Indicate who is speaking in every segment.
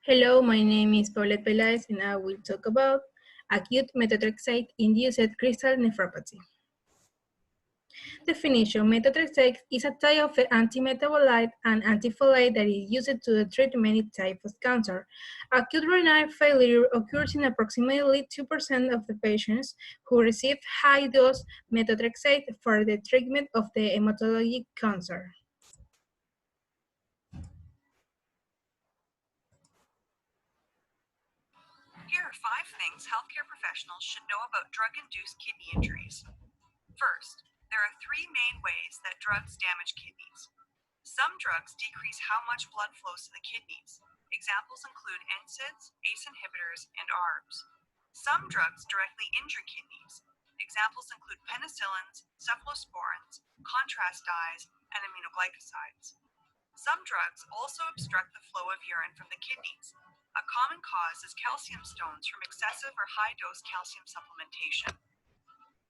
Speaker 1: Hello, my name is Paulette Peláez and I will talk about acute methotrexate induced crystal nephropathy. Definition: methotrexate is a type of antimetabolite and antifolate that is used to treat many types of cancer. Acute renal failure occurs in approximately 2% of the patients who receive high-dose methotrexate for the treatment of the hematologic cancer.
Speaker 2: Here are 5 things healthcare professionals should know about drug-induced kidney injuries. First, there are 3 main ways that drugs damage kidneys. Some drugs decrease how much blood flows to the kidneys. Examples include NSAIDs, ACE inhibitors, and ARBs. Some drugs directly injure kidneys. Examples include penicillins, cephalosporins, contrast dyes, and aminoglycosides. Some drugs also obstruct the flow of urine from the kidneys. A common cause is calcium stones from excessive or high-dose calcium supplementation.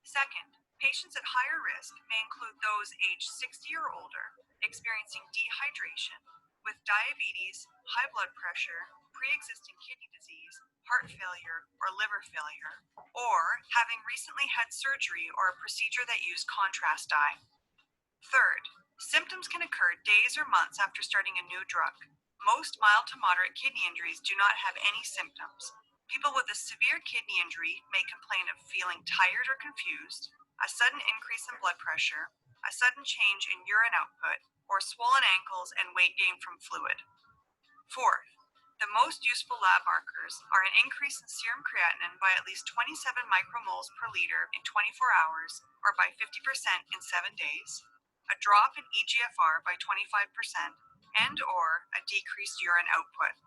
Speaker 2: Second, patients at higher risk may include those aged 60 or older, experiencing dehydration, with diabetes, high blood pressure, pre-existing kidney disease, heart failure, or liver failure, or having recently had surgery or a procedure that used contrast dye. Third, symptoms can occur days or months after starting a new drug. Most mild to moderate kidney injuries do not have any symptoms. People with a severe kidney injury may complain of feeling tired or confused, a sudden increase in blood pressure, a sudden change in urine output, or swollen ankles and weight gain from fluid. Fourth, the most useful lab markers are an increase in serum creatinine by at least 27 micromoles per liter in 24 hours or by 50% in 7 days, a drop in eGFR by 25%, and/or a decreased urine output.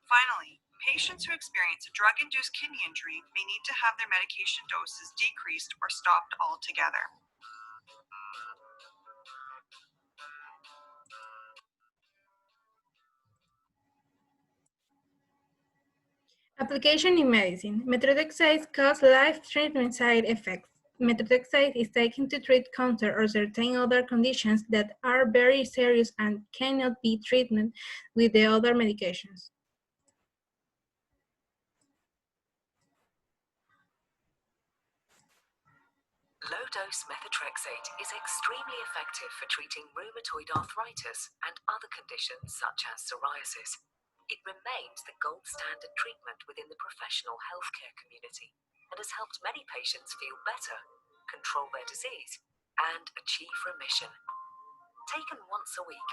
Speaker 2: Finally, patients who experience a drug-induced kidney injury may need to have their medication doses decreased or stopped altogether.
Speaker 1: Application in medicine. Methotrexate causes life-threatening side effects. Methotrexate is taken to treat cancer or certain other conditions that are very serious and cannot be treated with the other medications.
Speaker 3: Low-dose methotrexate is extremely effective for treating rheumatoid arthritis and other conditions such as psoriasis. It remains the gold standard treatment within the professional healthcare community and has helped many patients feel better, control their disease, and achieve remission. Taken once a week,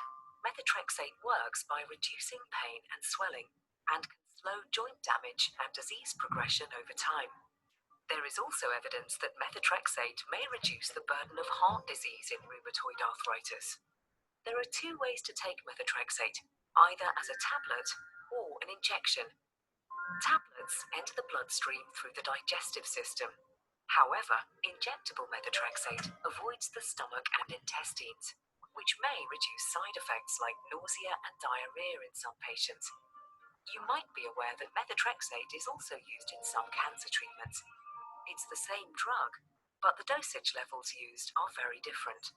Speaker 3: methotrexate works by reducing pain and swelling and can slow joint damage and disease progression over time. There is also evidence that methotrexate may reduce the burden of heart disease in rheumatoid arthritis. There are 2 ways to take methotrexate, either as a tablet or an injection. Tablets enter the bloodstream through the digestive system. However, injectable methotrexate avoids the stomach and intestines, which may reduce side effects like nausea and diarrhea in some patients. You might be aware that methotrexate is also used in some cancer treatments. It's the same drug, but the dosage levels used are very different.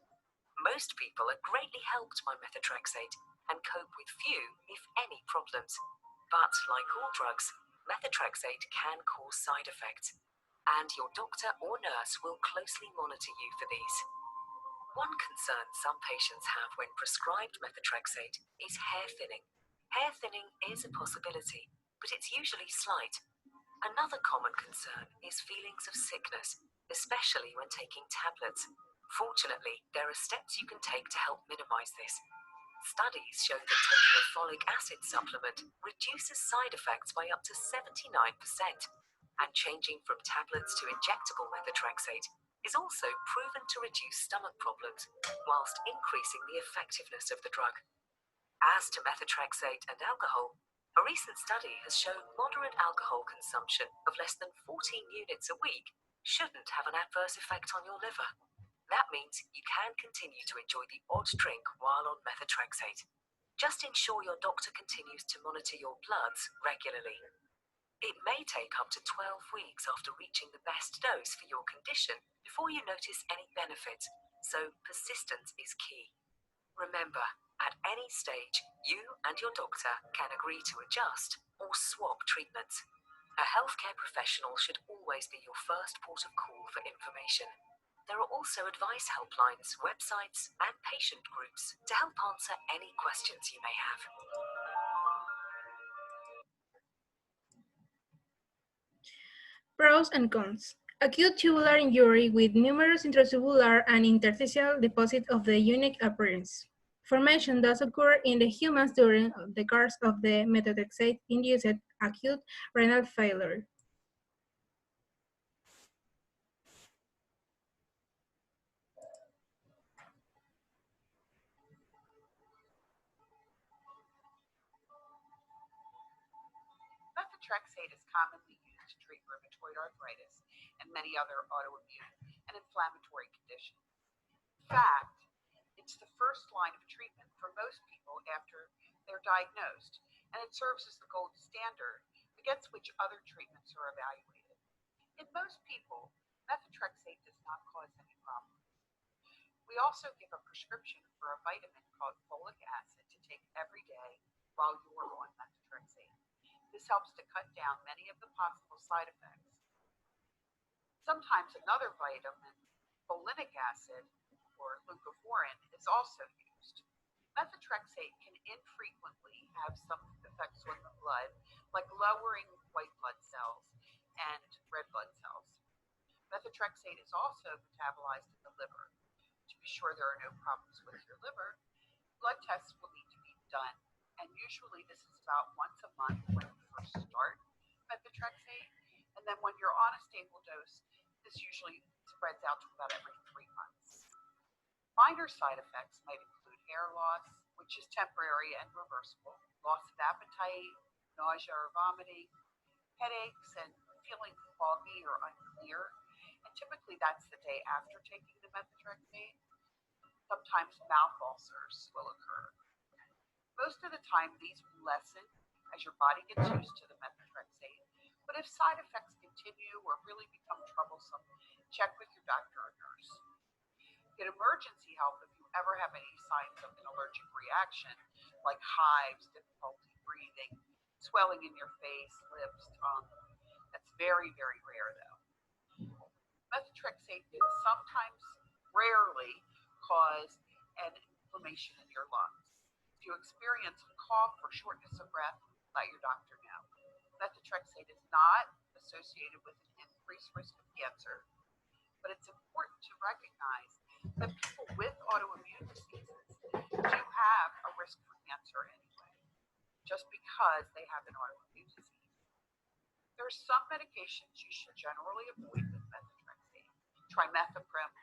Speaker 3: Most people are greatly helped by methotrexate and cope with few, if any, problems. But like all drugs, methotrexate can cause side effects, and your doctor or nurse will closely monitor you for these. One concern some patients have when prescribed methotrexate is hair thinning. Hair thinning is a possibility, but it's usually slight. Another common concern is feelings of sickness, especially when taking tablets. Fortunately, there are steps you can take to help minimize this. Studies show that taking a folic acid supplement reduces side effects by up to 79%, and changing from tablets to injectable methotrexate is also proven to reduce stomach problems whilst increasing the effectiveness of the drug. As to methotrexate and alcohol, a recent study has shown moderate alcohol consumption of less than 14 units a week shouldn't have an adverse effect on your liver. That means you can continue to enjoy the odd drink while on methotrexate. Just ensure your doctor continues to monitor your bloods regularly. It may take up to 12 weeks after reaching the best dose for your condition before you notice any benefits, so persistence is key. Remember, At any stage, you and your doctor can agree to adjust or swap treatments. A healthcare professional should always be your first port of call for information. There are also advice helplines, websites, and patient groups to help answer any questions you may have.
Speaker 1: Pros and cons. Acute tubular injury with numerous intratubular and interstitial deposits of the unique appearance. Formation does occur in the humans during the course of the methotrexate-induced acute renal failure.
Speaker 2: Methotrexate is commonly used to treat rheumatoid arthritis and many other autoimmune and inflammatory conditions. In fact, it's the first line of treatment for most people after they're diagnosed, and it serves as the gold standard against which other treatments are evaluated. In most people, methotrexate does not cause any problems. We also give a prescription for a vitamin called folic acid to take every day while you're on methotrexate. This helps to cut down many of the possible side effects. Sometimes another vitamin, folinic acid, or leucovorin, is also used. Methotrexate can infrequently have some effects on the blood, like lowering white blood cells and red blood cells. Methotrexate is also metabolized in the liver. To be sure there are no problems with your liver, blood tests will need to be done, and usually this is about once a month when you first start methotrexate, and then when you're on a stable dose, this usually spreads out to about every 3 months. Minor side effects might include hair loss, which is temporary and reversible, loss of appetite, nausea or vomiting, headaches, and feeling foggy or unclear, and typically that's the day after taking the methotrexate. Sometimes mouth ulcers will occur. Most of the time, these will lessen as your body gets used to the methotrexate, but if side effects continue or really become troublesome, check with your doctor or nurse. Get emergency help if you ever have any signs of an allergic reaction, like hives, difficulty breathing, swelling in your face, lips, tongue. That's very, very rare though. Methotrexate can sometimes, rarely, cause an inflammation in your lungs. If you experience a cough or shortness of breath, let your doctor know. Methotrexate is not associated with an increased risk of cancer, but it's important to recognize that people with autoimmune diseases do have a risk for cancer anyway, just because they have an autoimmune disease. There are some medications you should generally avoid with methotrexate. Trimethoprim,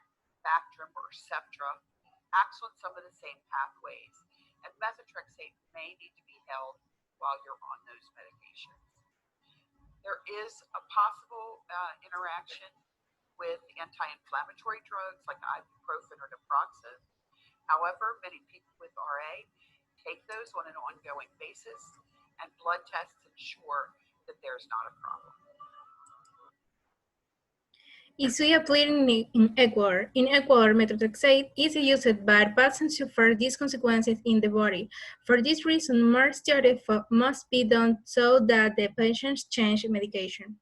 Speaker 2: Bactrim, or Septra acts on some of the same pathways, and methotrexate may need to be held while you're on those medications. There is a possible interaction with anti-inflammatory drugs like ibuprofen or naproxen. However, many people with RA take those on an ongoing basis, and blood tests ensure that there's not a problem.
Speaker 1: Is we applied in Ecuador? In Ecuador, methotrexate is used, but patients suffer these consequences in the body. For this reason, more study must be done so that the patients change medication.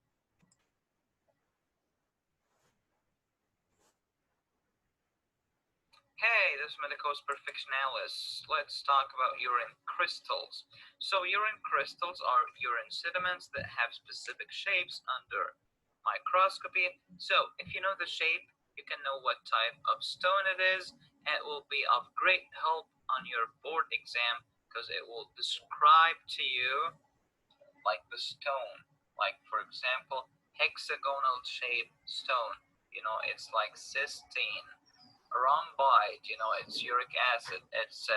Speaker 4: Hey, this is Medicos Perfectionalis. Let's talk about urine crystals. So urine crystals are urine sediments that have specific shapes under microscopy. So if you know the shape, you can know what type of stone it is, and it will be of great help on your board exam because it will describe to you like the stone. Like for example, hexagonal shaped stone. You know, it's like cysteine. Rhomboid, you know, it's uric acid, etc.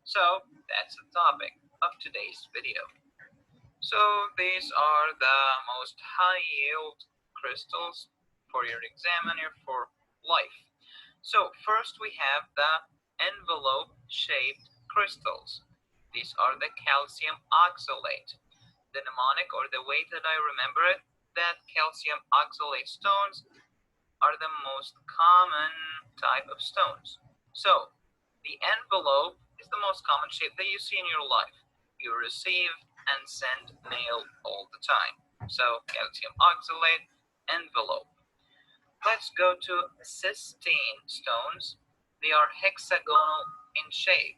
Speaker 4: So that's the topic of today's video. So these are the most high yield crystals for your examiner for life. So first we have the envelope shaped crystals. These are the calcium oxalate. The mnemonic, or the way that I remember it, that calcium oxalate stones are the most common type of stones. So the envelope is the most common shape that you see in your life. You receive and send mail all the time. So calcium oxalate, envelope. Let's go to cystine stones. They are hexagonal in shape.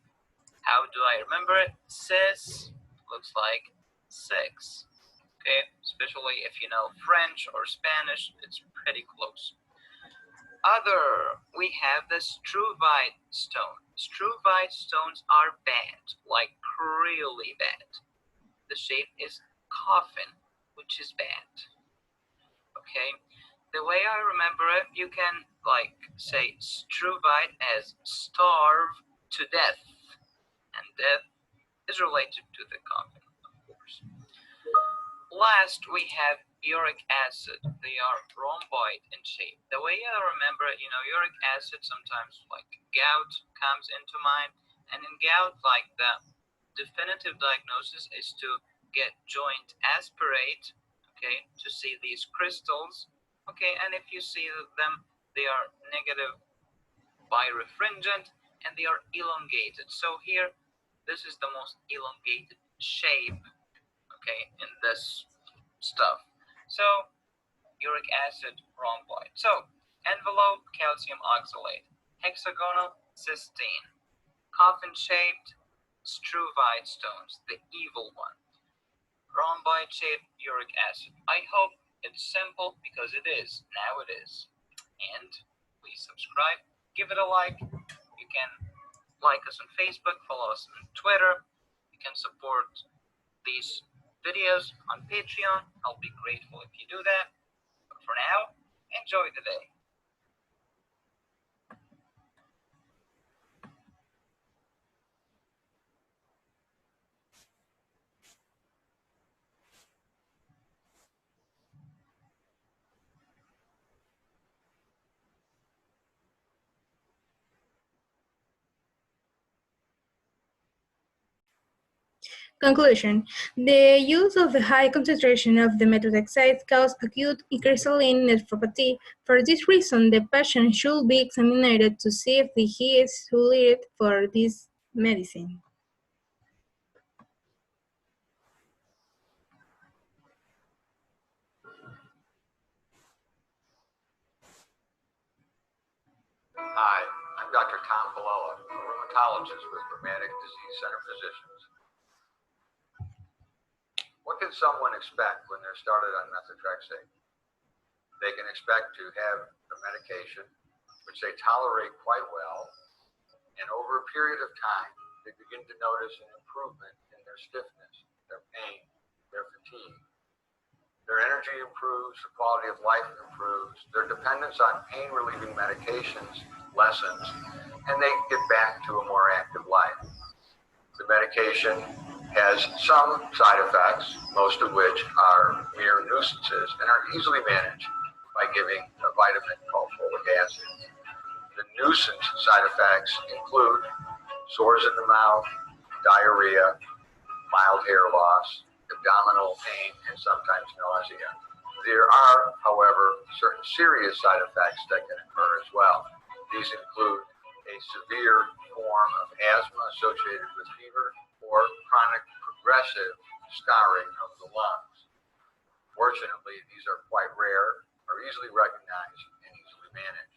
Speaker 4: How do I remember it? Cis looks like 6. Okay, especially if you know French or Spanish, it's pretty close. We have the struvite stone. Struvite stones are bad, like really bad. The shape is coffin, which is bad. Okay, the way I remember it, you can like say struvite as starve to death, and death is related to the coffin, of course. Last, we have uric acid. They are rhomboid in shape. The way I remember it, uric acid, sometimes like gout comes into mind. And in gout, like the definitive diagnosis is to get joint aspirate, okay, to see these crystals, okay, and if you see them, they are negative birefringent and they are elongated. So here, this is the most elongated shape, okay, in this stuff. So uric acid rhomboid. So envelope, calcium oxalate. Hexagonal, cystine. Coffin shaped, struvite stones, the evil one. Rhomboid shaped uric acid. I hope it's simple because it is. Now it is. And please subscribe, give it a like. You can like us on Facebook, follow us on Twitter. You can support these videos on Patreon. I'll be grateful if you do that. But for now, enjoy the day.
Speaker 1: Conclusion. The use of a high concentration of the methotrexate causes acute crystalline nephropathy. For this reason, the patient should be examined to see if he is suited for this medicine.
Speaker 5: Hi, I'm Dr. Tom Palella, a rheumatologist with Rheumatic Disease Center Physicians. What can someone expect when they're started on methotrexate? They can expect to have a medication which they tolerate quite well, and over a period of time, they begin to notice an improvement in their stiffness, their pain, their fatigue. Their energy improves, their quality of life improves, their dependence on pain-relieving medications lessens, and they get back to a more active life. The medication has some side effects, most of which are mere nuisances and are easily managed by giving a vitamin called folic acid. The nuisance side effects include sores in the mouth, diarrhea, mild hair loss, abdominal pain, and sometimes nausea. There are, however, certain serious side effects that can occur as well. These include a severe form of asthma associated with fever or chronic progressive scarring of the lungs. Fortunately, these are quite rare, are easily recognized, and easily managed.